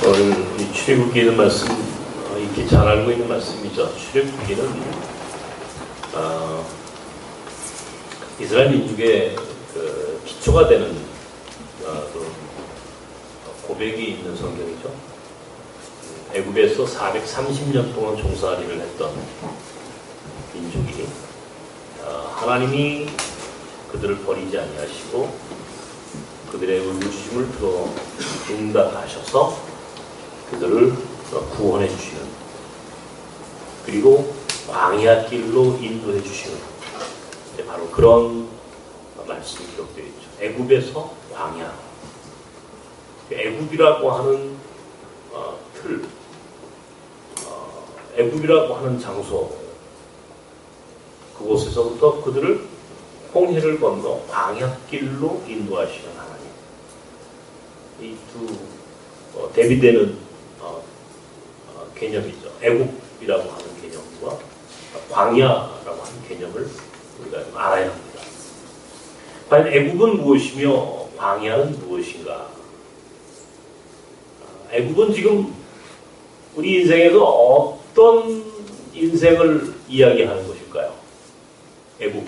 오늘 이 출애굽기는 말씀 이렇게 잘 알고 있는 말씀이죠. 출애굽기는 이스라엘 민족의 그 기초가 되는 고백이 있는 성경이죠. 애굽에서 430년 동안 종살이를 했던 민족이 하나님이 그들을 버리지 아니하시고 그들의 의무심을 들어 응답하셔서 그들을 구원해 주시는, 그리고 광야 길로 인도해 주시는 바로 그런 말씀이 기록되어 있죠. 애굽에서 광야, 애굽이라고 하는 틀, 애굽이라고 하는 장소, 그곳에서부터 그들을 홍해를 건너 광야길로 인도하시는 하나님. 이 두 대비되는 개념이죠. 애굽이라고 하는 개념과 광야라고 하는 개념을 우리가 좀 알아야 합니다. 과연 애굽은 무엇이며 광야는 무엇인가? 애굽은 지금 우리 인생에서 어떤 인생을 이야기하는 것일까요? 애굽.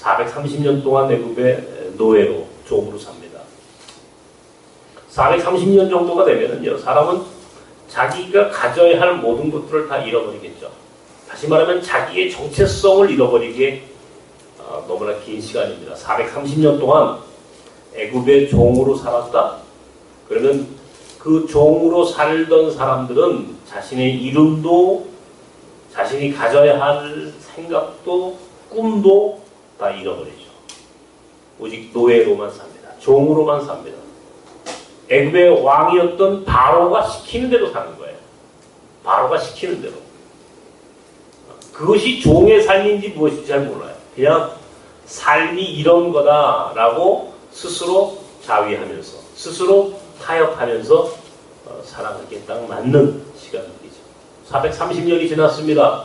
430년 동안 애굽의 노예로, 종으로 삽니다. 430년 정도가 되면은요, 사람은 자기가 가져야 할 모든 것들을 다 잃어버리겠죠. 다시 말하면 자기의 정체성을 잃어버리기에 너무나 긴 시간입니다. 430년 동안 애굽의 종으로 살았다? 그러면 그 종으로 살던 사람들은 자신의 이름도, 자신이 가져야 할 생각도, 꿈도 다 잃어버리죠. 오직 노예로만 삽니다. 종으로만 삽니다. 애굽의 왕이었던 바로가 시키는 대로 사는 거예요. 바로가 시키는 대로. 그것이 종의 삶인지 무엇인지 잘 몰라요. 그냥 삶이 이런 거다라고 스스로 자위하면서, 스스로 타협하면서 살아가기에 딱 맞는 시간들이죠. 430년이 지났습니다.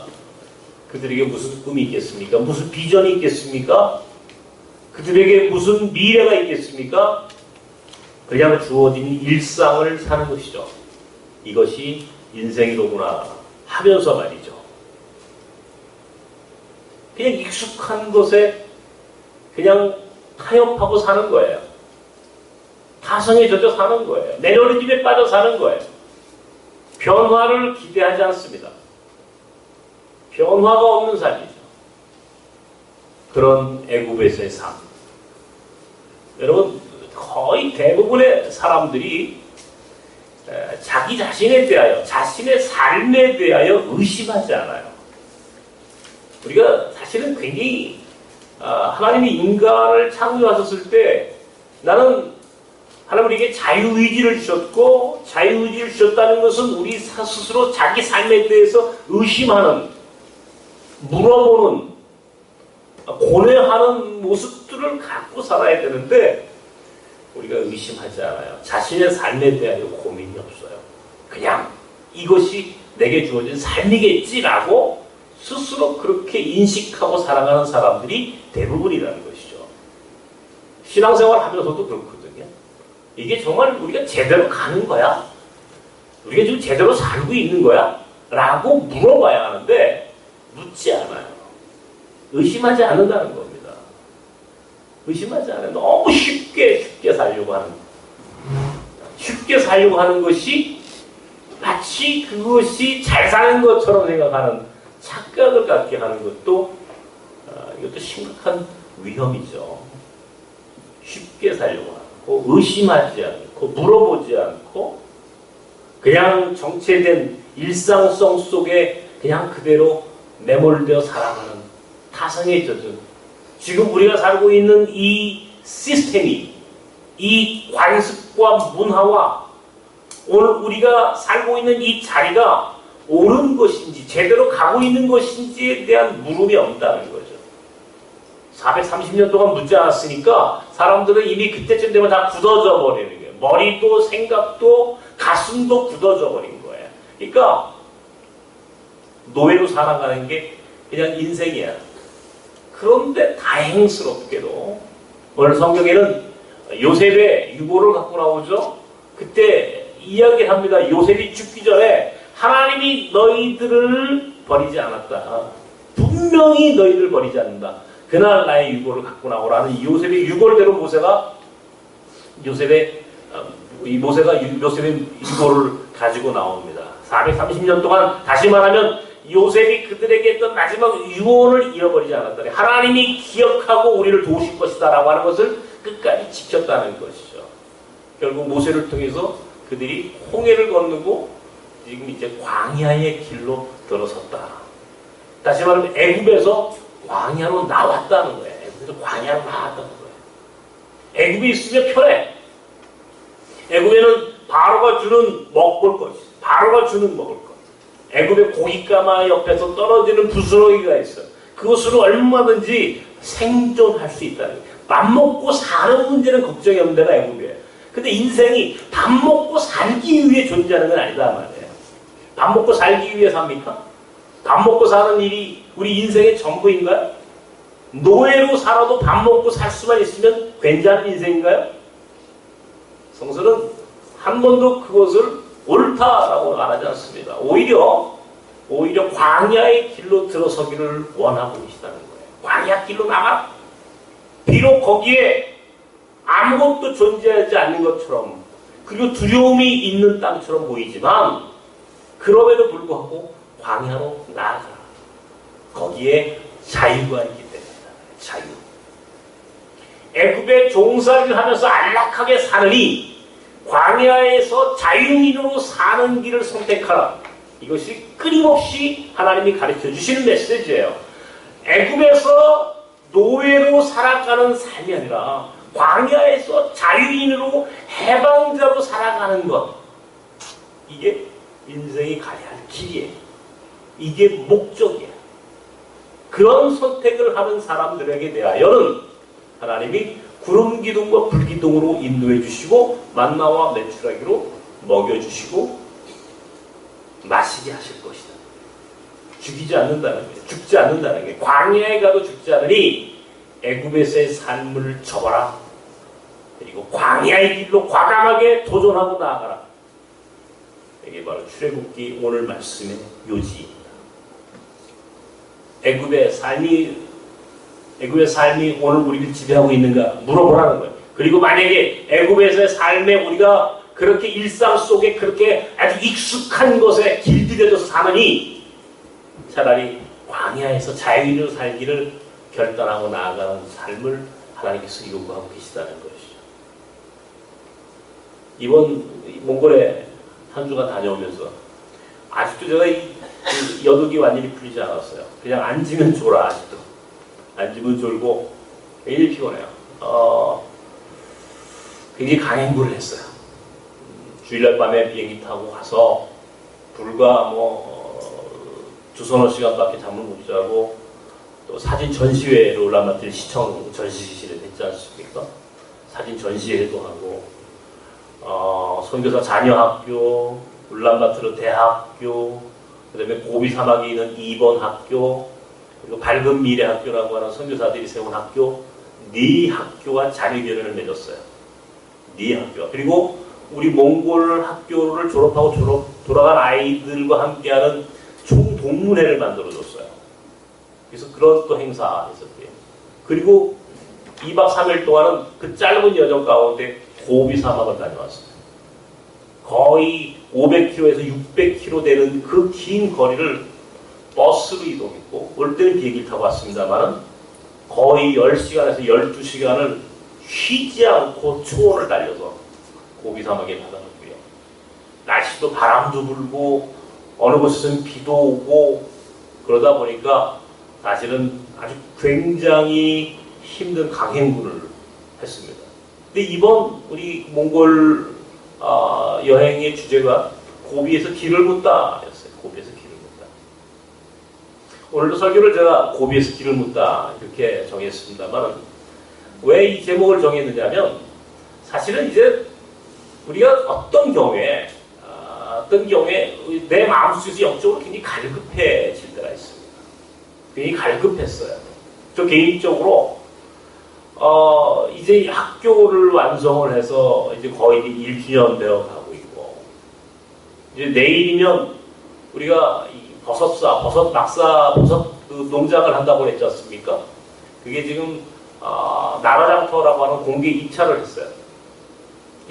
그들에게 무슨 꿈이 있겠습니까? 무슨 비전이 있겠습니까? 그들에게 무슨 미래가 있겠습니까? 그냥 주어진 일상을 사는 것이죠. 이것이 인생이로구나 하면서 말이죠. 그냥 익숙한 것에 그냥 타협하고 사는 거예요. 타성에 젖어 사는 거예요. 내려오집에 빠져 사는 거예요. 변화를 기대하지 않습니다. 변화가 없는 삶이죠. 그런 애굽에서의 삶. 여러분, 거의 대부분의 사람들이 자기 자신에 대하여, 자신의 삶에 대하여 의심하지 않아요. 우리가 사실은 굉장히 하나님이 인간을 창조하셨을 때 나는 하나님 우리에게 자유의지를 주셨고, 자유의지를 주셨다는 것은 우리 스스로 자기 삶에 대해서 의심하는, 물어보는, 고뇌하는 모습들을 갖고 살아야 되는데 우리가 의심하지 않아요. 자신의 삶에 대하여 고민이 없어요. 그냥 이것이 내게 주어진 삶이겠지라고 스스로 그렇게 인식하고 살아가는 사람들이 대부분이라는 것이죠. 신앙생활 하면서도 그렇거든요. 이게 정말 우리가 제대로 가는 거야? 우리가 지금 제대로 살고 있는 거야? 라고 물어봐야 하는데 묻지 않아요. 의심하지 않는다는 겁니다. 의심하지 않아요. 너무 쉽게 살려고 하는, 쉽게 살려고 하는 것이 마치 그것이 잘 사는 것처럼 생각하는 착각을 갖게 하는 것도 이것도 심각한 위험이죠. 쉽게 살려고 하고, 의심하지 않고, 물어보지 않고, 그냥 정체된 일상성 속에 그냥 그대로 매몰되어 살아가는 타성에 젖은, 지금 우리가 살고 있는 이 시스템이, 이 관습과 문화와 오늘 우리가 살고 있는 이 자리가 옳은 것인지, 제대로 가고 있는 것인지에 대한 물음이 없다는 거죠. 430년 동안 묻지 않았으니까 사람들은 이미 그때쯤 되면 다 굳어져 버리는 거예요. 머리도 생각도 가슴도 굳어져 버린 거예요. 그러니까 노예로 살아가는 게 그냥 인생이야. 그런데 다행스럽게도 오늘 성경에는 요셉의 유고를 갖고 나오죠. 그때 이야기합니다. 요셉이 죽기 전에 하나님이 너희들을 버리지 않았다. 분명히 너희들 버리지 않는다. 그날 나의 유고를 갖고 나오라는 요셉의 유고대로 요셉의 유고를 가지고 나옵니다. 430년 동안 다시 말하면 요셉이 그들에게 했던 마지막 유언을 잃어버리지 않았다. 하나님이 기억하고 우리를 도우실 것이다 라고 하는 것을 끝까지 지켰다는 것이죠. 결국 모세를 통해서 그들이 홍해를 건너고 지금 이제 광야의 길로 들어섰다. 다시 말하면 애굽에서 광야로 나왔다는 거예요. 애굽에서 광야로 나왔다는 거예요. 애굽에 있으면 편해. 애굽에는 바로가 주는 먹을 것, 바로가 주는 먹을 것. 애굽의 고깃가마 옆에서 떨어지는 부스러기가 있어요. 그것으로 얼마든지 생존할 수 있다는 거예요. 밥 먹고 사는 문제는 걱정이 없는 데가 애굽이에요. 근데 인생이 밥 먹고 살기 위해 존재하는 건 아니다 말이에요. 밥 먹고 살기 위해 삽니까? 밥 먹고 사는 일이 우리 인생의 전부인가요? 노예로 살아도 밥 먹고 살 수만 있으면 괜찮은 인생인가요? 성서는 한 번도 그것을 옳다라고 말하지 않습니다. 오히려 광야의 길로 들어서기를 원하고 계시다는 거예요. 광야 길로 나가. 비록 거기에 아무것도 존재하지 않는 것처럼 그리고 두려움이 있는 땅처럼 보이지만 그럼에도 불구하고 광야로 나아가라. 거기에 자유가 있기 때문이다. 자유. 애굽의 종살이를 하면서 안락하게 사느니 광야에서 자유인으로 사는 길을 선택하라. 이것이 끊임없이 하나님이 가르쳐 주시는 메시지예요. 애굽에서 노예로 살아가는 삶이 아니라 광야에서 자유인으로 해방자로 살아가는 것. 이게 인생이 가야 할 길이에요. 이게 목적이에요. 그런 선택을 하는 사람들에게 대하여는 하나님이 구름 기둥과 불 기둥으로 인도해 주시고 만나와 메추라기로 먹여 주시고 마시게 하실 것이다. 죽이지 않는다는 거예요. 죽지 않는다는 거예요. 광야에 가도 죽지 않으니 애굽에서의 삶을 접어라. 그리고 광야의 길로 과감하게 도전하고 나아가라. 이게 바로 출애굽기 오늘 말씀의 요지입니다. 애굽의 삶이 오늘 우리를 지배하고 있는가 물어보라는 거예요. 그리고 만약에 애굽에서의 삶에 우리가 그렇게 일상 속에 그렇게 아주 익숙한 것에 길들여져서 사느니 차라리 광야에서 자유인으로 살기를 결단하고 나아가는 삶을 하나님께서 요구하고 계시다는 것이죠. 이번 몽골에 한 주간 다녀오면서 아직도 제가 이 여독이 완전히 풀리지 않았어요. 그냥 앉으면 졸아. 아직도 앉으면 졸고 굉장히 피곤해요. 굉장히 강행군을 했어요. 주일날 밤에 비행기 타고 가서 불과 두서너 시간밖에 잠을 못 자고 또 사진 전시회를 울란바토르 시청 전시실에 했지 않습니까? 사진 전시회도 하고 선교사 자녀학교, 울란바토르 대학교, 그 다음에 고비 사막에 있는 2번 학교, 그리고 밝은 미래 학교라고 하는 선교사들이 세운 학교, 4학교와 자녀결연을 맺었어요. 4학교. 그리고 우리 몽골 학교를 졸업하고 돌아간 아이들과 함께하는 총동문회를 만들어줬어요. 그래서 그런 또 행사 했었고요. 그리고 2박 3일 동안은 그 짧은 여정 가운데 고비 사막을 다녀왔어요. 거의 500km에서 600km 되는 그 긴 거리를 버스로 이동했고 올 때는 비행기를 타고 왔습니다만 거의 10시간에서 12시간을 쉬지 않고 초원을 달려서 고비 사막에 받아갔고요. 날씨도 바람도 불고 어느 곳에서는 비도 오고 그러다 보니까 사실은 아주 굉장히 힘든 강행군을 했습니다. 근데 이번 우리 몽골 여행의 주제가 고비에서 길을 묻다 였어요. 고비에서 길을 묻다. 오늘도 설교를 제가 고비에서 길을 묻다 이렇게 정했습니다만 왜 이 제목을 정했느냐면 사실은 이제 우리가 어떤 경우에 내 마음속에서 영적으로 굉장히 갈급해질 때가 있습니다. 굉장히 갈급했어요. 저 개인적으로 이제 학교를 완성을 해서 이제 거의 1주년 되어 가고 있고 이제 내일이면 우리가 이 버섯 그 농장을 한다고 했지 않습니까? 그게 지금 나라장터라고 하는 공개 입찰을 했어요.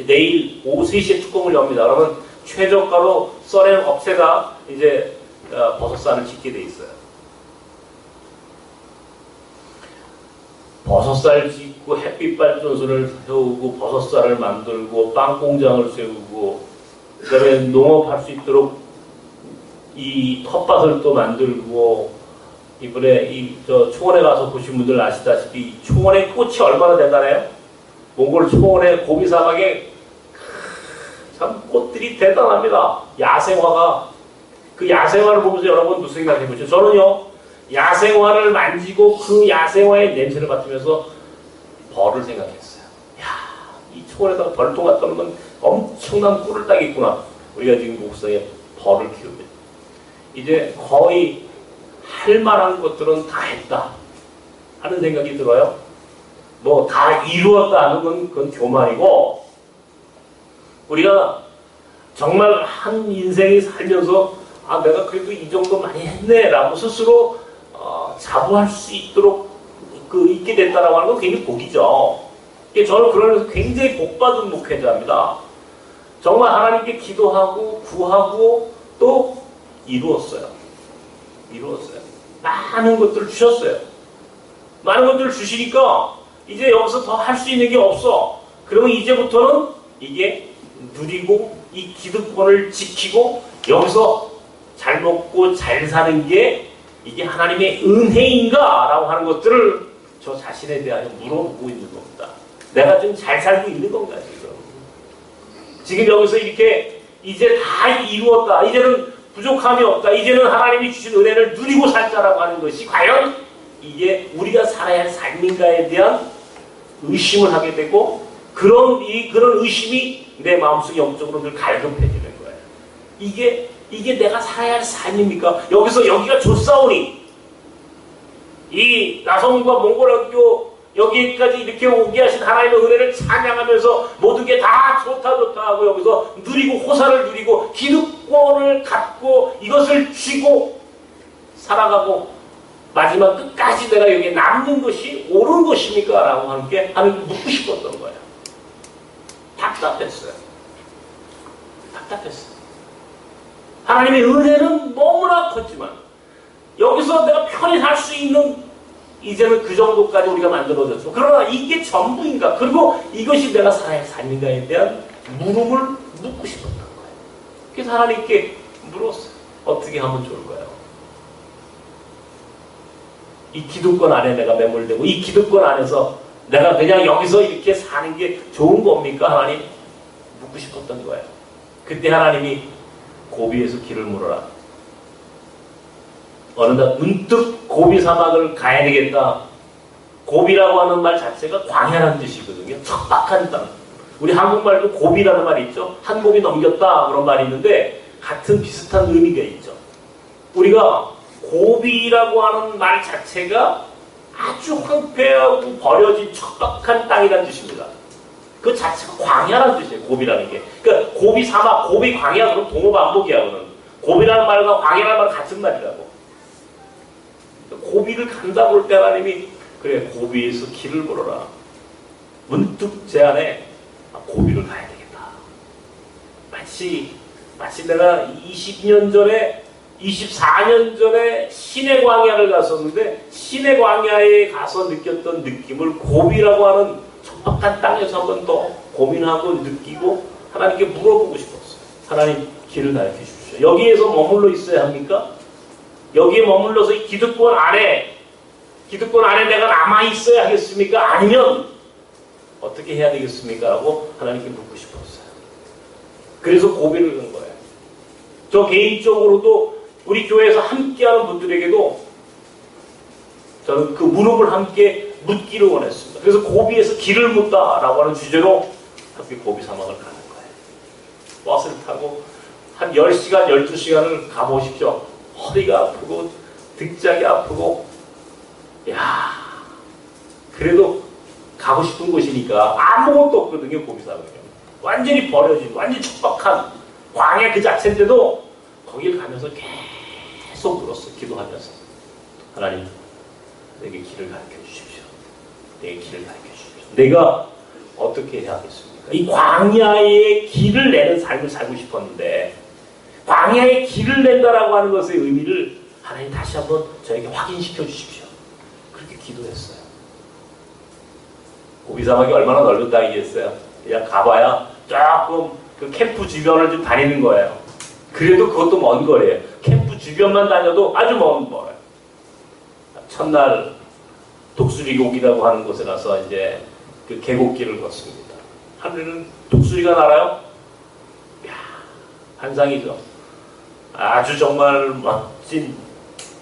내일 오후 3시에 뚜껑을 엽니다. 그러면 최저가로 써낸 업체가 이제 버섯산을 짓게 돼 있어요. 버섯살 짓고 햇빛발전소를 세우고 버섯살을 만들고 빵 공장을 세우고 그다음에 농업할 수 있도록 이 텃밭을 또 만들고 이번에 초원에 가서 보신 분들 아시다시피 초원의 꽃이 얼마나 대단해요? 몽골 초원의 고비 사막에 참 꽃들이 대단합니다. 야생화가 그 야생화를 보면서 여러분 무슨 생각해 보죠? 저는요 야생화를 만지고 그 야생화의 냄새를 맡으면서 벌을 생각했어요. 야, 이 초원에다가 벌통 갖다 놓으면 엄청난 꿀을 따겠구나. 우리가 지금 목성에 벌을 키우면 이제 거의 할 만한 것들은 다 했다 하는 생각이 들어요. 뭐 다 이루었다 하는 건 그건 교만이고 우리가 정말 한 인생이 살면서 내가 그래도 이 정도 많이 했네 라고 스스로 자부할 수 있도록 있게 됐다라고 하는 건 굉장히 복이죠. 저는 그러면서 굉장히 복받은 목회자입니다. 정말 하나님께 기도하고 구하고 또 이루었어요. 많은 것들을 주셨어요. 많은 것들을 주시니까 이제 여기서 더 할 수 있는 게 없어. 그러면 이제부터는 이게 누리고 이 기득권을 지키고 여기서 잘 먹고 잘 사는 게 이게 하나님의 은혜인가? 라고 하는 것들을 저 자신에 대하여 물어보고 있는 겁니다. 내가 좀 잘 살고 있는 건가 지금 여기서 이렇게 이제 다 이루었다. 이제는 부족함이 없다. 이제는 하나님이 주신 은혜를 누리고 살자라고 하는 것이 과연 이게 우리가 살아야 할 삶인가에 대한 의심을 하게 되고 그런 의심이 내 마음속에 영적으로 늘 갈급해지는 거예요. 이게 내가 살아야 할 삶입니까? 여기가 좋사오니 이 나성과 몽골학교 여기까지 이렇게 오게 하신 하나님의 은혜를 찬양하면서 모든 게 다 좋다 하고 여기서 누리고 호사를 누리고 기득권을 갖고 이것을 쥐고 살아가고 마지막 끝까지 내가 여기에 남는 것이 옳은 것입니까? 라고 함께 묻고 싶었던 거예요. 답답했어요. 하나님의 은혜는 너무나 컸지만 여기서 내가 편히 살 수 있는 이제는 그 정도까지 우리가 만들어졌죠. 그러나 이게 전부인가? 그리고 이것이 내가 살아야 할 삶인가에 대한 물음을 묻고 싶었던 거예요. 그래서 하나님께 물었어요. 어떻게 하면 좋을까요? 이 기득권 안에 내가 매몰되고 이 기득권 안에서 내가 그냥 여기서 이렇게 사는 게 좋은 겁니까? 하나님? 묻고 싶었던 거예요. 그때 하나님이 고비에서 길을 물어라. 어느 날 문득 고비 사막을 가야 되겠다. 고비라고 하는 말 자체가 광야라는 뜻이거든요. 척박한 땅. 우리 한국말도 고비라는 말이 있죠. 한 고비 넘겼다 그런 말이 있는데 같은 비슷한 의미가 있죠. 우리가 고비라고 하는 말 자체가 아주 황폐하고 버려진 척박한 땅이라는 뜻입니다. 그 자체가 광야라는 뜻이에요. 고비라는 게. 그러니까 고비 사막, 고비 광야 그럼 동어반복이야. 그는 고비라는 말과 광야라는 말은 같은 말이라고. 고비를 간다고 할 때 하나님이 그래 고비에서 길을 물어라. 문득 제 안에 고비를 가야 되겠다. 마치 내가 20년 전에 24년 전에 시내 광야를 갔었는데 시내 광야에 가서 느꼈던 느낌을 고비라고 하는 척박한 땅에서 한 번 더 고민하고 느끼고 하나님께 물어보고 싶었어요. 하나님 길을 가르쳐 주십시오. 여기에서 머물러 있어야 합니까? 여기에 머물러서 이 기득권 안에 내가 남아 있어야 하겠습니까? 아니면 어떻게 해야 되겠습니까? 라고 하나님께 묻고 싶었어요. 그래서 고비를 간 거예요. 저 개인적으로도 우리 교회에서 함께하는 분들에게도 저는 그 무릎을 함께 묻기를 원했습니다. 그래서 고비에서 길을 묻다라고 하는 주제로 함께 고비 사막을 가는 거예요. 버스를 타고 한 10시간, 12시간을 가보십시오. 허리가 아프고 등짝이 아프고 그래도 가고 싶은 곳이니까 아무것도 없거든요. 고비 사막은 완전히 버려진 완전히 척박한 광야 그 자체인데도 거길 가면서 계속 물었어. 기도하면서. 하나님, 내게 길을 가르쳐 주십시오. 내게 길을 가르쳐 주십시오. 내가 어떻게 해야 하겠습니까? 이 광야의 길을 내는 삶을 살고 싶었는데 광야의 길을 낸다라고 하는 것의 의미를 하나님 다시 한번 저에게 확인시켜 주십시오. 그렇게 기도했어요. 고비 사막이 얼마나 넓은 땅이겠어요? 그냥 가봐야 조금 그 캠프 주변을 좀 다니는 거예요. 그래도 그것도 먼 거리예요. 캠프 주변만 다녀도 아주 먼 거예요. 첫날 독수리곡이라고 하는 곳에 가서 이제 그 계곡길을 걷습니다. 하늘에는 독수리가 날아요. 이야, 환상이죠. 아주 정말 멋진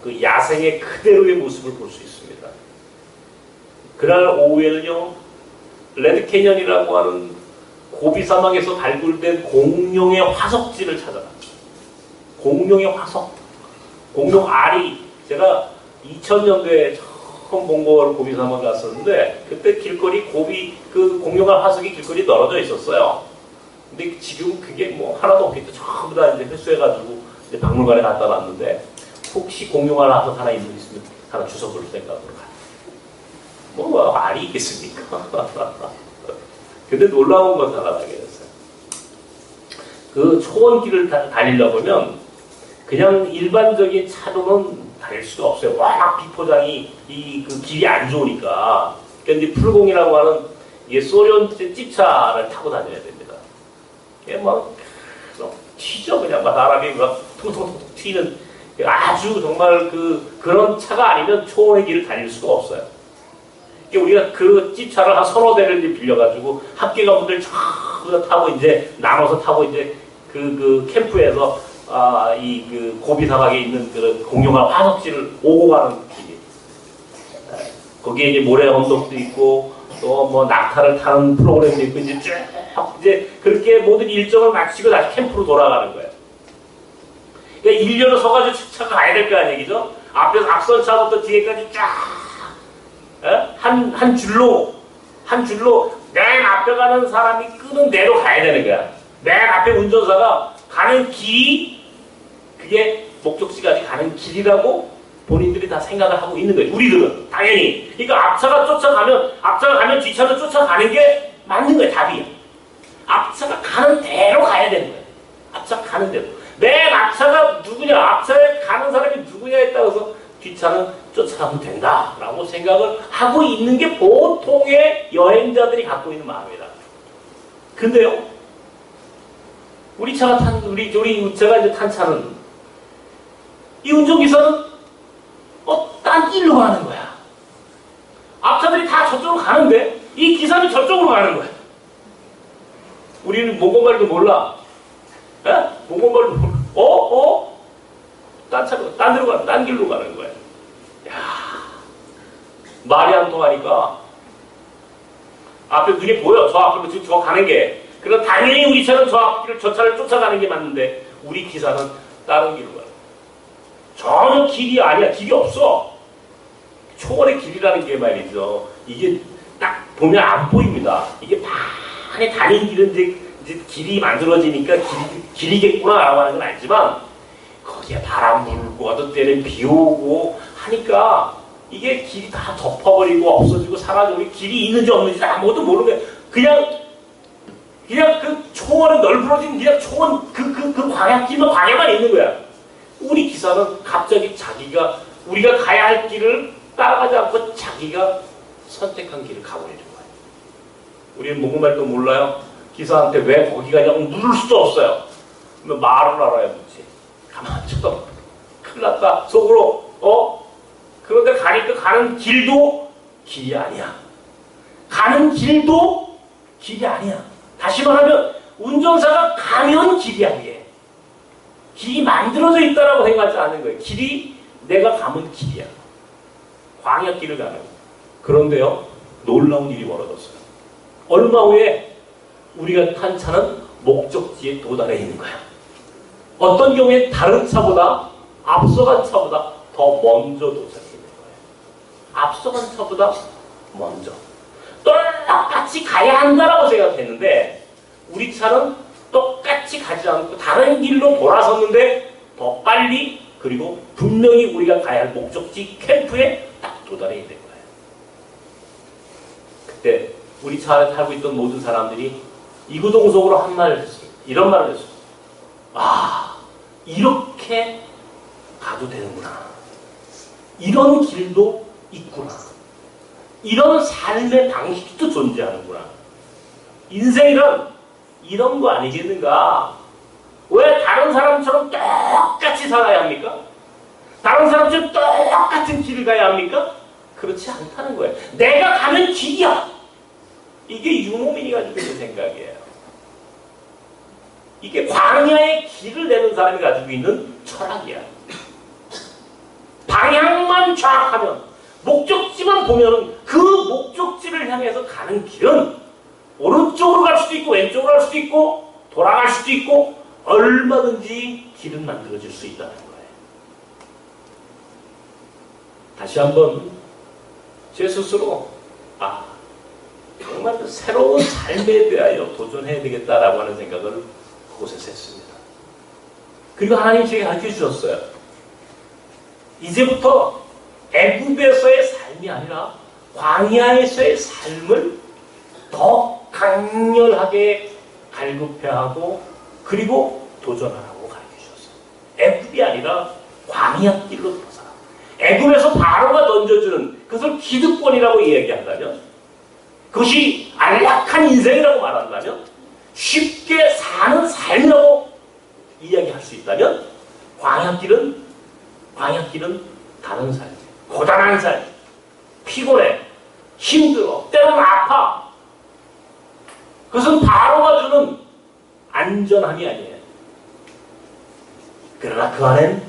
그 야생의 그대로의 모습을 볼 수 있습니다. 그날 오후에는요, 레드 캐년이라고 하는 고비 사막에서 발굴된 공룡의 화석지를 찾아갔죠. 공룡의 화석. 공룡 알이, 제가 2000년도에 처음 몽골 고비 사막 갔었는데, 그때 길거리 고비, 그 공룡알 화석이 길거리 널어져 있었어요. 근데 지금 그게 뭐 하나도 없겠죠. 전부 다 이제 회수해가지고 이제 박물관에 갖다 놨는데, 혹시 공룡알 화석 하나 있으면 하나 주워볼 생각으로 가요. 뭐 알이 있겠습니까? 근데 놀라운 것을 하나 발견했어요. 그 초원길을 다니려 보면 그냥 일반적인 차로는 다닐 수가 없어요. 워낙 비포장이 그 길이 안 좋으니까. 그러니까 이제 풀공이라고 하는 이게 소련 찝차를 타고 다녀야 됩니다. 이게 막 튀죠. 그냥 막 사람이 막 통통통 튀는 아주 정말 그런 차가 아니면 초원의 길을 다닐 수가 없어요. 우리가 그 찝차를 한 서너 대를 빌려가지고 학교 가분들 전부 다 타고 이제 나눠서 타고 이제 그 캠프에서 이 그 고비 사막에 있는 그런 공룡알 화석지를 오고 가는 길이. 거기에 이제 모래 언덕도 있고 또 뭐 낙타를 타는 프로그램도 있고 이제 쭉 이제 그렇게 모든 일정을 마치고 다시 캠프로 돌아가는 거예요. 그러니까 일렬로 서가지고 차가 가야 될 거 아니에요, 그죠? 앞에서 앞선 차부터 뒤에까지 쫙 한 줄로 맨 앞에 가는 사람이 끄는 대로 가야 되는 거야. 맨 앞에 운전사가 가는 길이 그게 목적지까지 가는 길이라고 본인들이 다 생각을 하고 있는 거예요. 우리들은 당연히. 그러니까 앞차가 가면 뒤차도 쫓아가는 게 맞는 거예요. 답이. 앞차가 가는 대로 가야 되는 거예요. 앞차가 가는 대로. 맨 앞차가 누구냐, 앞차에 가는 사람이 누구냐에 따라서 뒤차는 쫓아가면 된다라고 생각을 하고 있는 게 보통의 여행자들이 갖고 있는 마음이다. 근데요, 제가 이제 탄 차는 이 운전기사는 딴 길로 가는 거야. 앞차들이 다 저쪽으로 가는데 이 기사는 저쪽으로 가는 거야. 우리는 몽골말도 몰라. 몽골말도 몰라. 딴 데로 가는, 딴 길로 가는 거야. 야, 말이 안 통하니까 앞에 눈이 보여. 저 앞으로 지금 저 가는 게. 그럼 당연히 우리 차는 저 차를 쫓아가는 게 맞는데 우리 기사는 다른 길로 가요. 전혀 길이 아니야. 길이 없어. 초월의 길이라는 게 말이죠. 이게 딱 보면 안 보입니다. 이게 많이 다닌 길은 이제 길이 만들어지니까 길이겠구나라고 하는 건 알지만 거기에 바람 불고 어떤 때는 비 오고 하니까 이게 길이 다 덮어버리고 없어지고 사라지고 길이 있는지 없는지 아무것도 모르는 거예요. 그냥 그 초원은 널브러진 그냥 초원 그 광야길만 광야만 있는 거야. 우리 기사는 갑자기 우리가 가야 할 길을 따라가지 않고 자기가 선택한 길을 가버리는 거예요. 우리는 몽골말도 몰라요. 기사한테 왜 거기 가냐고 물을 수도 없어요. 그러면 말을 알아야 묻지. 가만 쳐다봐. 큰일 났다. 속으로 그런데 가니까 가는 길도 길이 아니야. 가는 길도 길이 아니야. 다시 말하면 운전사가 가면 길이 아니에요. 길이 만들어져 있다라고 생각하지 않는 거예요. 길이 내가 가면 길이야. 광야길을 가는 거예요. 그런데요, 놀라운 일이 벌어졌어요. 얼마 후에 우리가 탄 차는 목적지에 도달해 있는 거야. 어떤 경우에 다른 차보다 앞서간 차보다 더 먼저 도착했는 거예요. 앞서간 차보다 먼저. 똑같이 가야 한다라고 생각했는데 우리 차는 똑같이 가지 않고 다른 다른 길로 돌아섰는데 더 빨리 그리고 분명히 우리가 가야 할 목적지 캠프에 딱 도달해야 된 거예요. 그때 우리 차 안에 타고 있던 모든 사람들이 이구동성으로 한 말을 했습니다. 이런 말을 했습니다. 아, 이렇게 가도 되는구나. 이런 길도 있구나. 이런 삶의 방식도 존재하는구나. 인생이란 이런 거 아니겠는가? 왜 다른 사람처럼 똑같이 살아야 합니까? 다른 사람처럼 똑같은 길을 가야 합니까? 그렇지 않다는 거예요. 내가 가는 길이야. 이게 유목민이 가지고 있는 생각이에요. 이게 광야의 길을 내는 사람이 가지고 있는 철학이야. 방향만 정확하면, 목적지만 보면 그 목적지를 향해서 가는 길은 오른쪽으로 갈 수도 있고 왼쪽으로 갈 수도 있고 돌아갈 수도 있고 얼마든지 길은 만들어질 수 있다는 거예요. 다시 한번 제 스스로 정말 새로운 삶에 대하여 도전해야 되겠다라고 하는 생각을 그곳에서 했습니다. 그리고 하나님 제게 가르쳐 주셨어요. 이제부터 애굽에서의 삶이 아니라 광야에서의 삶을 더 강렬하게 갈급해야 하고 그리고 도전하라고 가르쳐 주셨어요. 애굽이 아니라 광야길로 들어서라. 애굽에서 바로가 던져주는 그것을 기득권이라고 이야기한다면, 그것이 안락한 인생이라고 말한다면, 쉽게 사는 삶이라고 이야기할 수 있다면, 광야길은 다른 삶이에요. 고단한 삶, 피곤해, 힘들어, 때로는 아파. 그것은 바로가 주는 안전함이 아니에요. 그러나 그 안엔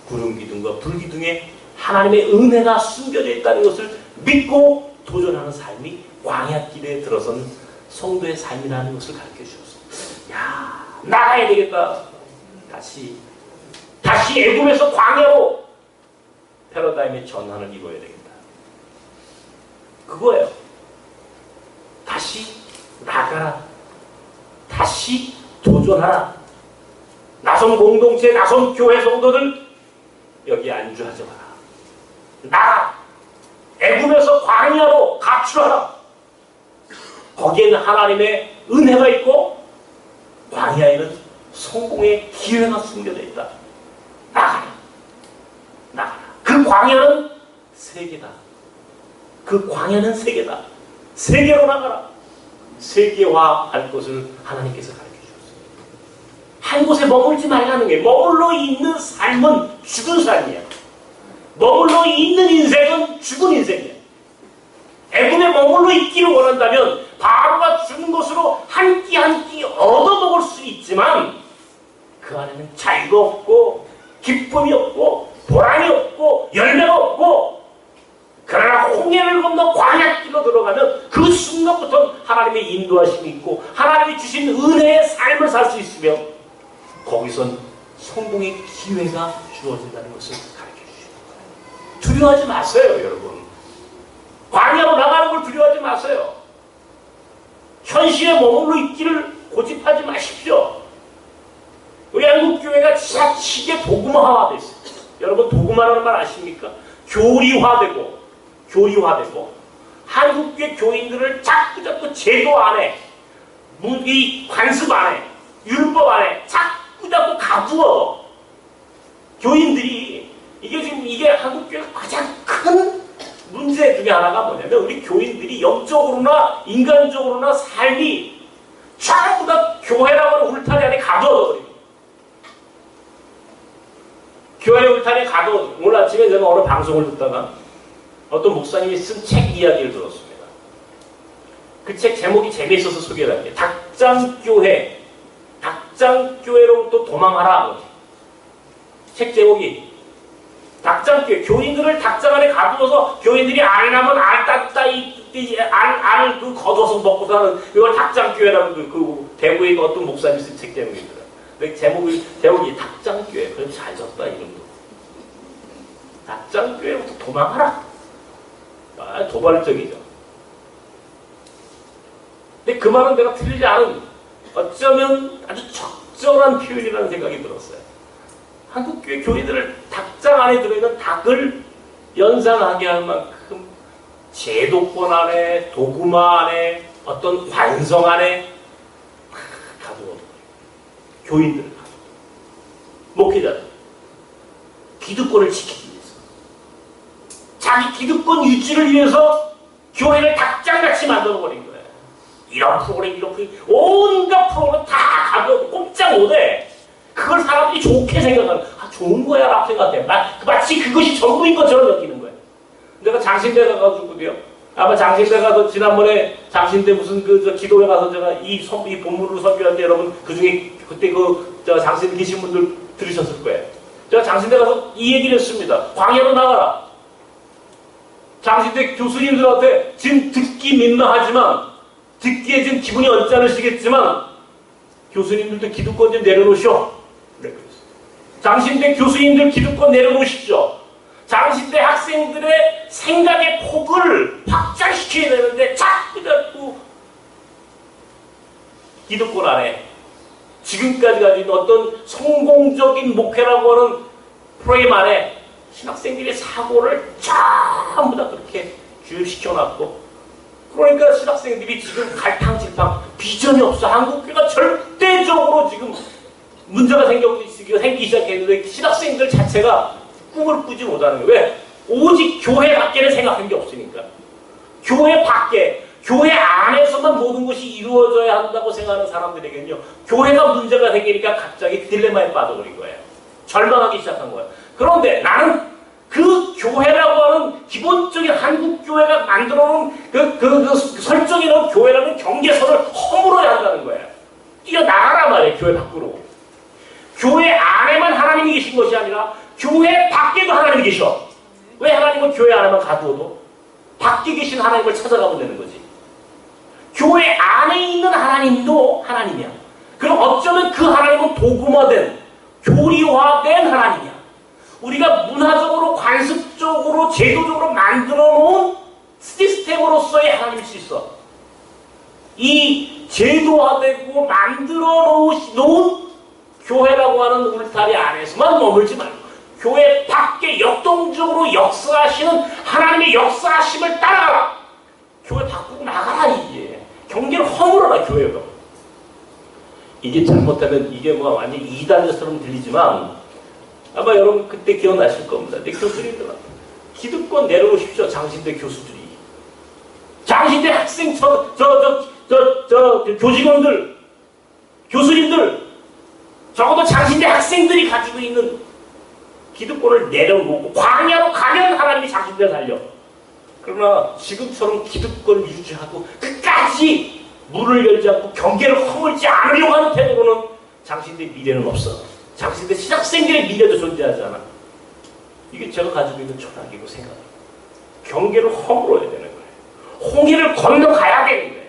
구름기둥과 불기둥에 하나님의 은혜가 숨겨져 있다는 것을 믿고 도전하는 삶이 광야길에 들어선 성도의 삶이라는 것을 가르쳐 주셨어요. 야, 나가야 되겠다. 다시 애굽에서 광야로 패러다임의 전환을 이루어야 되겠다. 그거예요. 다시 나가라. 다시 도전하라. 나선 공동체, 나선 교회 성도들 여기 안주하지 마라. 나가. 애굽에서 광야로 가출하라. 거기에는 하나님의 은혜가 있고 광야에는 성공의 기회가 숨겨져 있다. 나가라. 그 광야는 세계다. 그 광야는 세계다. 세계로 나가라. 세계화할 것을 하나님께서 가르쳐 주셨어요. 한 곳에 머물지 말라는 게, 머물러 있는 삶은 죽은 삶이야. 머물러 있는 인생은 죽은 인생이야. 애굽에 머물러 있기를 원한다면 바로가 주는 것으로 한 끼 한 끼 얻어먹을 수 있지만 그 안에는 자유가 없고 기쁨이 없고 보람이 없고 열매가 없고, 그러나 홍해를 건너 광야길로 들어가면 그 순간부터 하나님의 인도하심이 있고 하나님이 주신 은혜의 삶을 살 수 있으며 거기선 성공의 기회가 주어진다는 것을 가르쳐 주시는 거예요. 두려워하지 마세요, 여러분. 광야로 나가는 걸 두려워하지 마세요. 현실에 머물러 있기를 고집하지 마십시오. 우리 한국교회가 지나치게 도구마화되어 있어요. 여러분, 도구마라는 말 아십니까? 교리화되고 한국교회 교인들을 자꾸 제도 안에, 이 관습 안에, 율법 안에 자꾸 가두어. 교인들이 이게 한국교회 가장 큰 문제 중에 하나가 뭐냐면, 우리 교인들이 영적으로나 인간적으로나 삶이 전부 다 교회라고 하는 울타리 안에 가둬버립니다. 교회 울타리에 가둬. 오늘 아침에 제가 어느 방송을 듣다가 어떤 목사님이 쓴 책 이야기를 들었습니다. 그 책 제목이 재미있어서 소개를 할게요. 닭장교회로부터 도망하라. 책 제목이 닭장교회. 교인들을 닭장 안에 가두어서 교인들이 알나면 알을 거둬서 먹고 사는, 이걸 닭장교회라는 그 대구에 어떤 목사님이 쓴 책 제목이더라고요. 제목이 닭장교회. 그럼 잘 졌다, 이름도. 닭장교회부터 도망하라. 도발적이죠. 근데 그 말은 내가 틀리지 않은, 어쩌면 아주 적절한 표현이라는 생각이 들었어요. 한국교회 교회들을 닭장 안에 들어있는 닭을 연상하게 할 만큼 제도권 안에, 도구마 안에, 어떤 관성 안에 가두어둬요. 교인들을 가두어둬요. 목회자들. 기득권을 지키기 위해서. 자기 기득권 유지를 위해서 교회를 닭장같이 만들어버린 거예요. 이런 프로그램, 온갖 프로그램 다 가두어도 꼼짝 못해. 그걸 사람들이 좋게 생각하는, 좋은 거야 라고 생각해. 마치 그것이 전부인 것처럼 느끼는 거예요. 내가 장신대 가가지고요. 아마 장신대 가서 지난번에 장신대 무슨 기도회 가서 제가 이 본문으로 설교할 때 여러분 그 중에 그때 장신대 계신 분들 들으셨을 거예요. 제가 장신대 가서 이 얘기를 했습니다. 광야로 나가라. 장신대 교수님들한테 지금 듣기 민망하지만 듣기에 지금 기분이 언짢으시겠지만 교수님들도 기득권 좀 내려놓으시오. 네, 장신대 교수님들 기득권 내려놓으십시오. 장신대 학생들의 생각의 폭을 확장시켜야 되는데 자꾸 기득권 안에 지금까지 가지고 있는 어떤 성공적인 목회라고 하는 프레임 안에 신학생들의 사고를 전부 다 그렇게 규율시켜놨고, 그러니까 신학생들이 지금 갈팡질팡, 비전이 없어. 한국교회가 절대적으로 지금 문제가 생기기 시작했는데 신학생들 자체가 꿈을 꾸지 못하는 거예요. 왜? 오직 교회 밖에는 생각한 게 없으니까. 교회 밖에, 교회 안에서만 모든 것이 이루어져야 한다고 생각하는 사람들에게는요, 교회가 문제가 생기니까 갑자기 딜레마에 빠져버린 거예요. 절망하기 시작한 거예요. 그런데 나는 그 교회라고 하는 기본적인 한국교회가 만들어놓은 그 설정해 놓은 교회라는 경계선을 허물어야 한다는 거예요. 뛰어나가란 말이에요, 교회 밖으로. 교회 안에만 하나님이 계신 것이 아니라 교회 밖에도 하나님이 계셔. 왜 하나님은 교회 안에만 가두어도? 밖에 계신 하나님을 찾아가면 되는 거지. 교회 안에 있는 하나님도 하나님이야. 그럼 어쩌면 그 하나님은 도구화된, 교리화된 하나님이야. 우리가 문화적으로, 관습적으로, 제도적으로 만들어 놓은 시스템으로서의 하나님일 수 있어. 이 제도화되고 만들어 놓은 교회라고 하는 울타리 안에서만 머물지 말고 교회 밖에 역동적으로 역사하시는 하나님의 역사하심을 따라가라. 교회 밖으로 나가라. 이게 경계를 허물어라. 교회가. 이게 잘못하면 이게 뭐 완전 이단처럼 들리지만 아마 여러분 그때 기억나실 겁니다. 근데 교수님들 기득권 내려놓으십시오. 장신대 교수들이. 장신대 학생 교직원들, 교수님들, 적어도 장신대 학생들이 가지고 있는 기득권을 내려놓고 광야로 가면 하나님이 장신대를 살려. 그러나 지금처럼 기득권을 유지하고 끝까지 문을 열지 않고 경계를 허물지 않으려고 하는 태도로는 장신대 미래는 없어. 장신대 신학생들의 미래도 존재하지 않아. 이게 제가 가지고 있는 철학이고 생각이고. 경계를 허물어야 되는 거예요. 홍해를 건너가야 되는 거예요.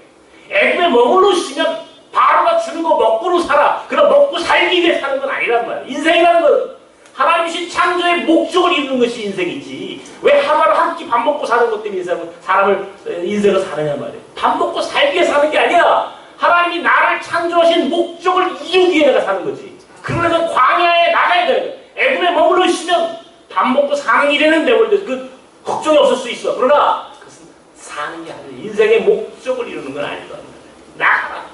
애굽에 머물러 있으면 바로가 주는 거 먹고로 살아. 그럼 먹고 살기 위해 사는 건 아니란 말이야. 인생이라는 건 하나님이신 창조의 목적을 이루는 것이 인생이지. 왜 하루하루 한 끼 밥 먹고 사는 것 때문에 인생을 사느냐 말이에요. 밥 먹고 살기 위해 사는 게 아니야. 하나님이 나를 창조하신 목적을 이루기 위해 내가 사는 거지. 그러면서 광야에 나가야 되는 거야. 애굽에 머물러 있으면 밥 먹고 사는 일에는 내버려둬. 그 걱정이 없을 수 있어. 그러나 그것은 사는 게 아니라 인생의 목적을 이루는 건 아니다. 나가라.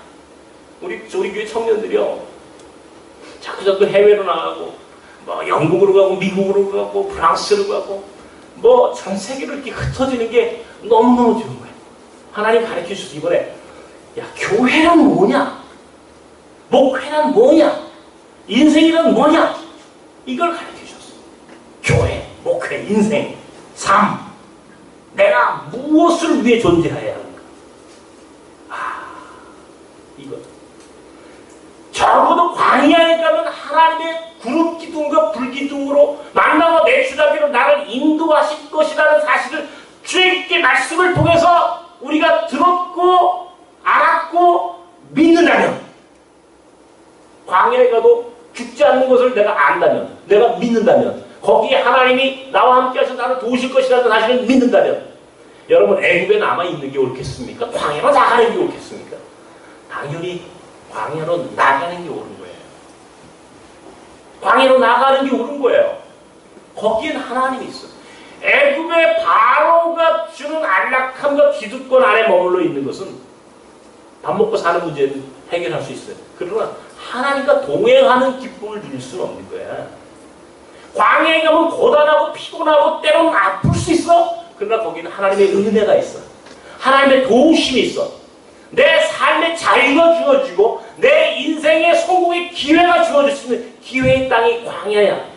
우리 교회 청년들이요. 자꾸 해외로 나가고 뭐 영국으로 가고 미국으로 가고 프랑스로 가고 뭐 전 세계로 이렇게 흩어지는 게 너무너무 좋은 거예요. 하나님 가르쳐 주셔서 이번에 야 교회란 뭐냐? 목회란 뭐냐? 인생이란 뭐냐? 이걸 가르쳐 주셨어. 교회, 목회, 인생, 삶. 내가 무엇을 위해 존재해야 하는가? 이거. 적어도 광야에 가면 하나님의 구름 기둥과 불 기둥으로 만나와 매출하기로 나를 인도하실 것이라는 사실을 주님께 말씀을 통해서 우리가 들었고 알았고 믿는다면, 광야에 가도 죽지 않는 것을 내가 안다면, 내가 믿는다면, 거기에 하나님이 나와 함께 하셔서 나를 도우실 것이라는 사실을 믿는다면, 여러분 애굽에 남아 있는 게 옳겠습니까? 광야로 나가는 게 옳겠습니까? 당연히 광야로 나가는 게 옳은 거예요. 광야로 나가는 게 옳은 거예요. 거기엔 하나님이 있어. 애굽의 바로가 주는 안락함과 기득권 안에 머물러 있는 것은 밥 먹고 사는 문제는 해결할 수 있어요. 그러나 하나님과 동행하는 기쁨을 누릴 수는 없는 거야. 광야에 가면 고단하고 피곤하고 때로는 아플 수 있어. 그러나 거기는 하나님의 은혜가 있어. 하나님의 도우심이 있어. 내 삶의 자유가 주어지고 내 인생의 성공의 기회가 주어질 수 있는 기회의 땅이 광야야.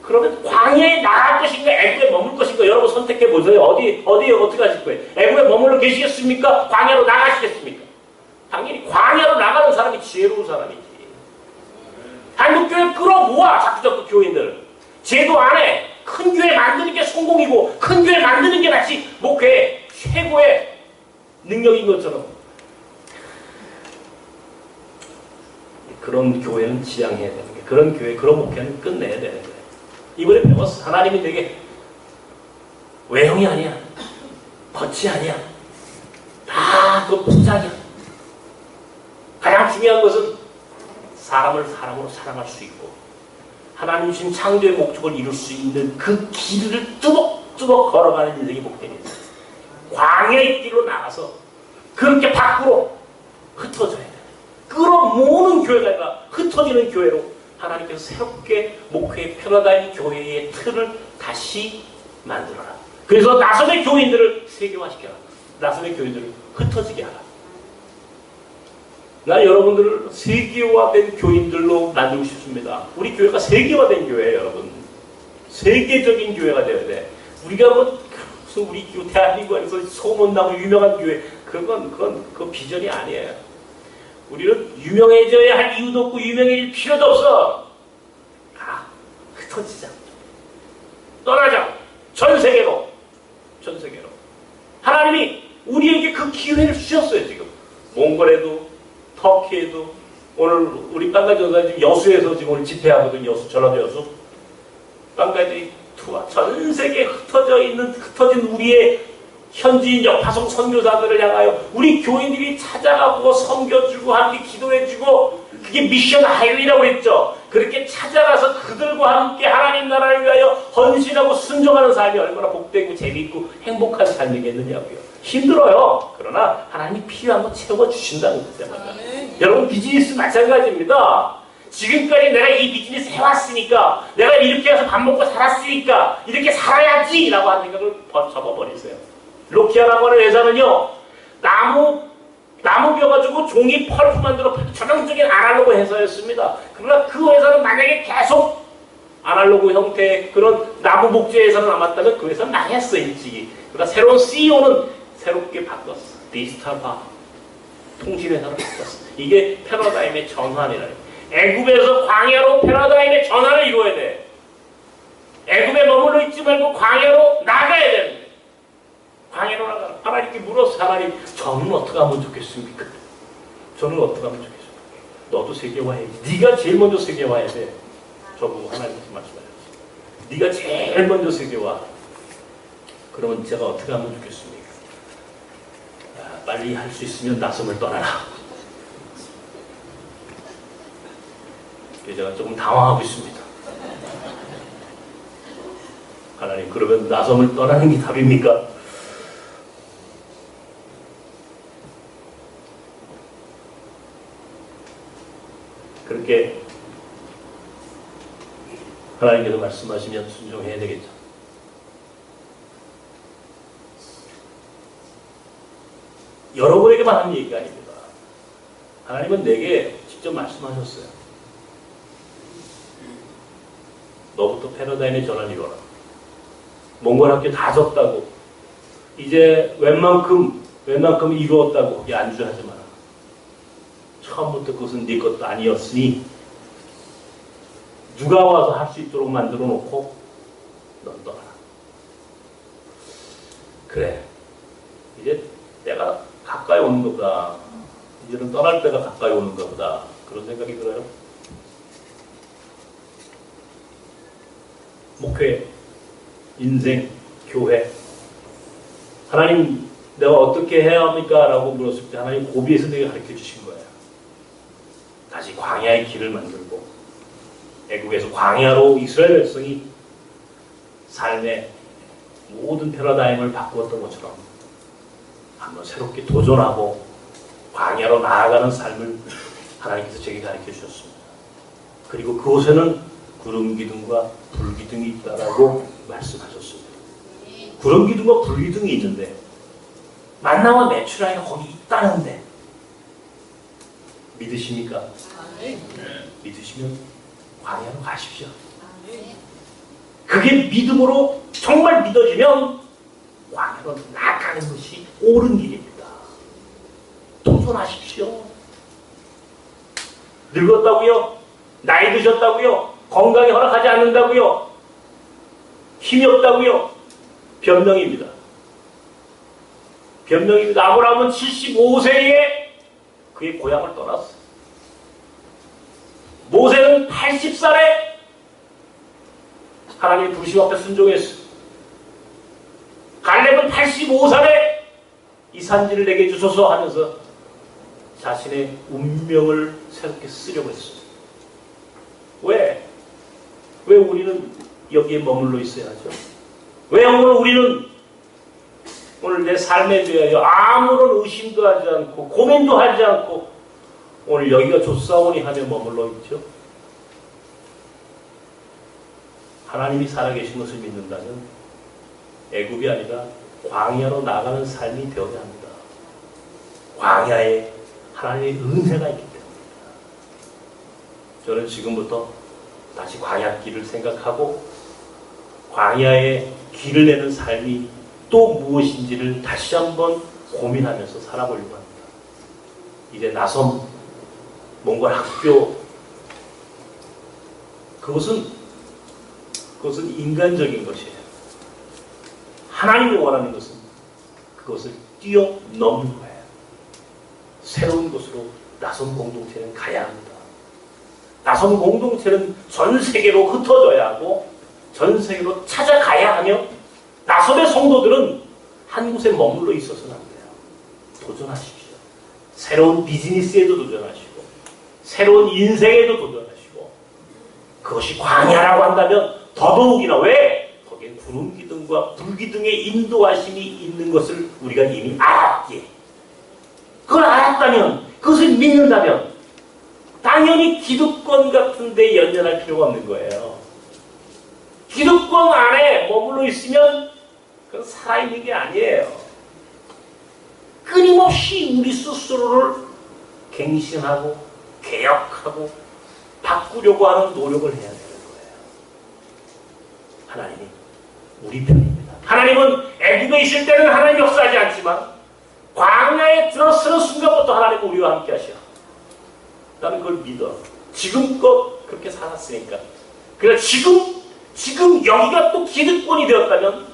그러면 광야에 나갈 것인가 애굽에 머물 것인가 여러분 선택해 보세요. 어디에 어떻게 하실 거예요? 애굽에 머물러 계시겠습니까? 광야로 나가시겠습니까? 당연히 광야로 나가는 사람이 지혜로운 사람이지. 한국교회 끌어모아 자꾸자꾸 교인들. 제도 안에 큰 교회 만드는 게 성공이고 큰 교회 만드는 게 마치 목회의 최고의 능력인 것처럼 그런 교회는 지양해야 되는 거예요. 그런 교회, 그런 목회는 끝내야 되는 거예요. 이번에 배웠어. 하나님이 되게 외형이 아니야. 겉이 아니야. 다 그 포장이야. 가장 중요한 것은 사람을 사람으로 사랑할 수 있고 하나님 주신 창조의 목적을 이룰 수 있는 그 길을 뚜벅뚜벅 걸어가는 인생이 목표입니다. 광야의 길로 나가서 그렇게 밖으로 흩어져야 돼. 끌어모으는 교회가 아니라 흩어지는 교회로 하나님께서 새롭게 목회의 패러다임 교회의 틀을 다시 만들어라. 그래서 나섬의 교인들을 세계화시켜라. 나섬의 교인들을 흩어지게 하라. 난 여러분들을 세계화된 교인들로 만들고 싶습니다. 우리 교회가 세계화된 교회예요, 여러분. 세계적인 교회가 되어야 돼. 우리가 무슨 우리 교회 대한민국 안에서 소문나고 유명한 교회 그건 비전이 아니에요. 우리는 유명해져야 할 이유도 없고 유명해질 필요도 없어. 흩어지자. 떠나자. 전 세계로. 하나님이 우리에게 그 기회를 주셨어요, 지금. 몽골에도 터키에도 오늘 우리 깡가지 전사님 지금 여수에서 지금 오늘 집회하거든. 여수, 전라도 여수. 깡가지 투어. 전 세계에 흩어진 우리의 현지인 역파송 선교사들을 향하여 우리 교인들이 찾아가고 섬겨주고 함께 기도해주고 그게 미션 하이웨이라고 했죠. 그렇게 찾아가서 그들과 함께 하나님 나라를 위하여 헌신하고 순종하는 삶이 얼마나 복되고 재미있고 행복한 삶이겠느냐고요. 힘들어요. 그러나 하나님이 필요한 거 채워주신다는 거잖아요. 여러분 비즈니스 마찬가지입니다. 지금까지 내가 이 비즈니스 해왔으니까 내가 이렇게 해서 밥 먹고 살았으니까 이렇게 살아야지 라고 하는 생각을 접어버리세요. 로키아라고 하는 회사는요, 나무 벼가지고 종이 펄프 만들어 전형적인 아날로그 회사였습니다. 그러나 그 회사는 만약에 계속 아날로그 형태의 그런 나무 목재 회사를 남았다면 그 회사는 망했어, 일찍이. 그러나 새로운 CEO는 새롭게 바꿨어. 디지털화. 통신회사로 바꿨어. 이게 패러다임의 전환이라는 거예요. 애굽에서 광야로 패러다임의 전환을 이루어야 돼. 애굽에 머물러 있지 말고 광야로 나가야 되는 거예요. 광야로 나가. 하나님께 물었어. 하나님, 저는 어떻게 하면 좋겠습니까? 저는 어떻게 하면 좋겠습니까? 너도 세계화해야지. 네가 제일 먼저 세계화해야 돼. 저보고 하나님께서 말씀하셨어. 네가 제일 먼저 세계화. 그러면 제가 어떻게 하면 좋겠습니까? 빨리 할 수 있으면 나섬을 떠나라. 제가 조금 당황하고 있습니다. 하나님, 그러면 나섬을 떠나는 게 답입니까? 그렇게 하나님께서 말씀하시면 순종해야 되겠죠. 여러분에게만 하는 얘기가 아닙니다. 하나님은 내게 직접 말씀하셨어요. 너부터 패러다임의 전환을 이뤄라. 몽골 학교 다 졌다고. 이제 웬만큼 이루었다고. 안주하지 마라. 처음부터 그것은 네 것도 아니었으니 누가 와서 할 수 있도록 만들어 놓고 넌 떠나라. 그래. 이제 때가 가까이 오는 것보다 이제는 떠날 때가 가까이 오는 것보다 그런 생각이 들어요. 목회, 인생, 교회. 하나님, 내가 어떻게 해야 합니까? 라고 물었을 때 하나님 고비에서 내게 가르쳐 주신 거예요. 다시 광야의 길을 만들고 애국에서 광야로 이스라엘 백성이 삶의 모든 패러다임을 바꾸었던 것처럼 한번 새롭게 도전하고 광야로 나아가는 삶을 하나님께서 제게 가르쳐 주셨습니다. 그리고 그곳에는 구름 기둥과 불 기둥이 있다라고 말씀하셨습니다. 구름 기둥과 불 기둥이 있는데 만나와 메추라기가 거기 있다는데 믿으십니까? 믿으시면 광야로 가십시오. 그게 믿음으로 정말 믿어지면 광야로 나가는 것이 옳은 길입니다. 도전하십시오. 늙었다고요? 나이 드셨다고요? 건강이 허락하지 않는다고요? 힘이 없다고요? 변명입니다. 변명입니다. 아브라함은 75세에 그의 고향을 떠났어요. 모세는 80살에 하나님의 부르심 앞에 순종했어요. 갈렙은 85살에 이 산지를 내게 주소서 하면서 자신의 운명을 새롭게 쓰려고 했어요. 왜? 왜 우리는 여기에 머물러 있어야 하죠? 왜 오늘 우리는 오늘 내 삶에 대하여 아무런 의심도 하지 않고 고민도 하지 않고 오늘 여기가 좋사오니 하며 머물러 있죠? 하나님이 살아계신 것을 믿는다면 애굽이 아니라 광야로 나가는 삶이 되어야 합니다. 광야에 하나님의 은혜가 있기 때문입니다. 저는 지금부터 다시 광야길을 생각하고 광야에 길을 내는 삶이 또 무엇인지를 다시 한번 고민하면서 살아보려고 합니다. 이제 나섬 몽골 학교 그것은 인간적인 것이에요. 하나님이 원하는 것은 그것을 뛰어넘는 거예요. 새로운 곳으로 나섬 공동체는 가야 합니다. 나섬 공동체는 전 세계로 흩어져야 하고 전 세계로 찾아가야 하며 나섬의 성도들은 한 곳에 머물러 있어서는 안 돼요. 도전하십시오. 새로운 비즈니스에도 도전하시고 새로운 인생에도 도전하시고 그것이 광야라고 한다면 더더욱이나 왜? 거기에 구름 기둥과 불 기둥의 인도하심이 있는 것을 우리가 이미 알았기에 그걸 알았다면 그것을 믿는다면 당연히 기득권 같은 데 연연할 필요가 없는 거예요. 기득권 안에 머물러 있으면 그건 살아있는 게 아니에요. 끊임없이 우리 스스로를 갱신하고 개혁하고 바꾸려고 하는 노력을 해야 되는 거예요. 하나님이 우리 편입니다. 하나님은 애굽에 있을 때는 하나님 역사하지 않지만 광야에 들어서는 순간부터 하나님은 우리와 함께 하셔. 나는 그걸 믿어. 지금껏 그렇게 살았으니까. 그래서 지금 여기가 또 기득권이 되었다면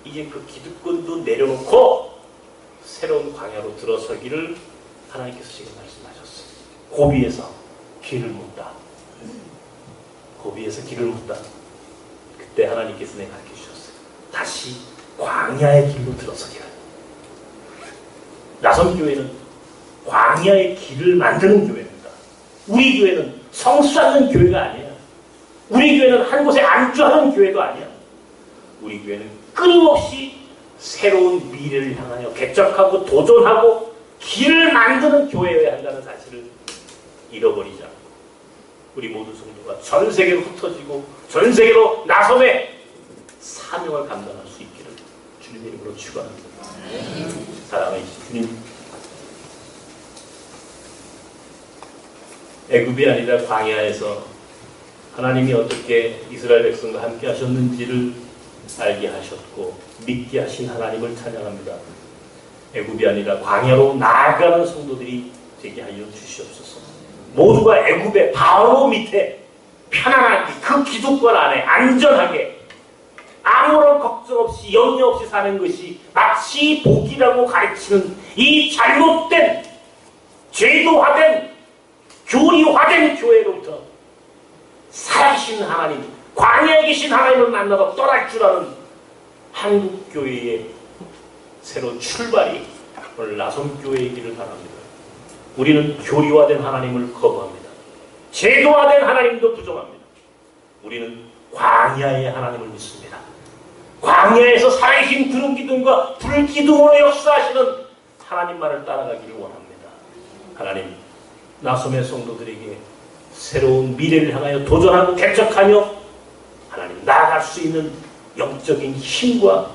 이제 그 기득권도 내려놓고 새로운 광야로 들어서기를 하나님께서 지금 말씀하셨어요. 고비에서 길을 묻다. 고비에서 길을 묻다. 그때 하나님께서 내가 가르쳐 주셨어요. 다시 광야의 길로 들어서기를. 나섬교회는 광야의 길을 만드는 교회입니다. 우리 교회는 성수 쌓는 교회가 아니에요. 우리 교회는 한 곳에 안주하는 교회도 아니야. 우리 교회는 끊임없이 새로운 미래를 향하여 개척하고 도전하고 길을 만드는 교회여야 한다는 사실을 잃어버리지 않고 우리 모든 성도가 전 세계로 흩어지고 전 세계로 나섬의 사명을 감당할 수 있기를 주님의 이름으로 축원합니다. 사랑하는 주님, 애굽이 아니라 광야에서 하나님이 어떻게 이스라엘 백성과 함께 하셨는지를 알게 하셨고 믿게 하신 하나님을 찬양합니다. 애굽이 아니라 광야로 나아가는 성도들이 되게 하여 주시옵소서. 모두가 애굽의 바로 밑에 편안하게 그 기득권 안에 안전하게 아무런 걱정 없이 염려 없이 사는 것이 마치 복이라고 가르치는 이 잘못된 죄도화된 교리화된 교회로부터 살아계신 하나님, 광야에 계신 하나님을 만나서 떠날 줄 아는 한국교회의 새로운 출발이 오늘 나섬교회의 길을 바랍니다. 우리는 교리화된 하나님을 거부합니다. 제도화된 하나님도 부정합니다. 우리는 광야의 하나님을 믿습니다. 광야에서 살아계신 구름 기둥과 불 기둥으로 역사하시는 하나님만을 따라가기를 원합니다. 하나님, 나섬의 성도들에게 새로운 미래를 향하여 도전하고 개척하며 하나님 나아갈 수 있는 영적인 힘과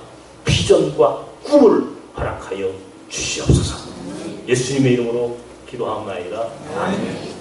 비전과 꿈을 허락하여 주시옵소서. 예수님의 이름으로 기도하옵나이다. 아멘.